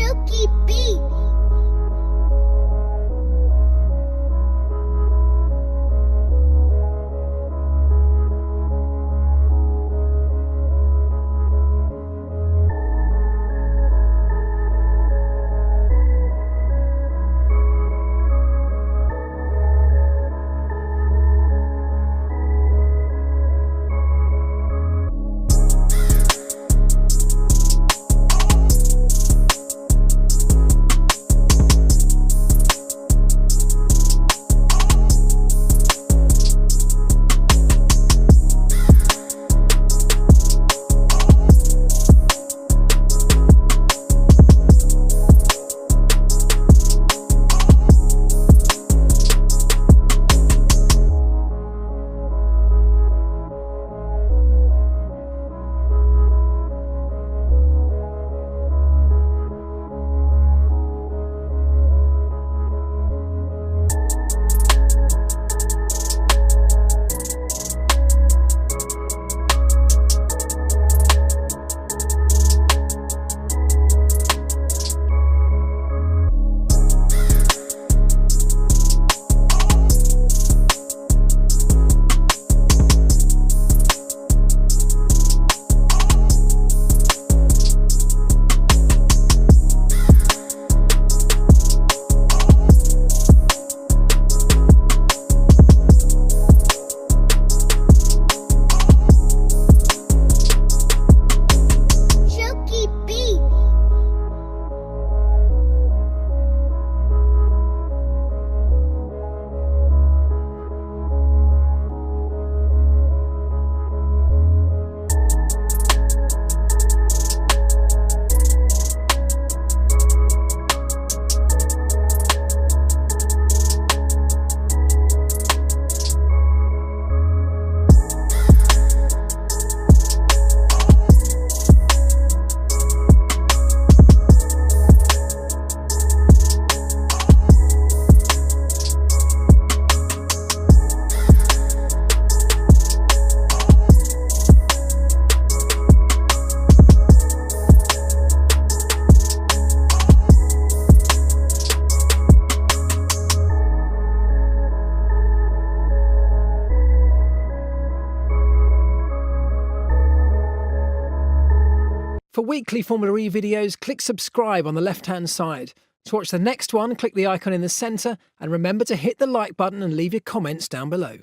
Silky beat. For weekly Formula E videos, click subscribe on the left-hand side. To watch the next one, click the icon in the centre and remember to hit the like button and leave your comments down below.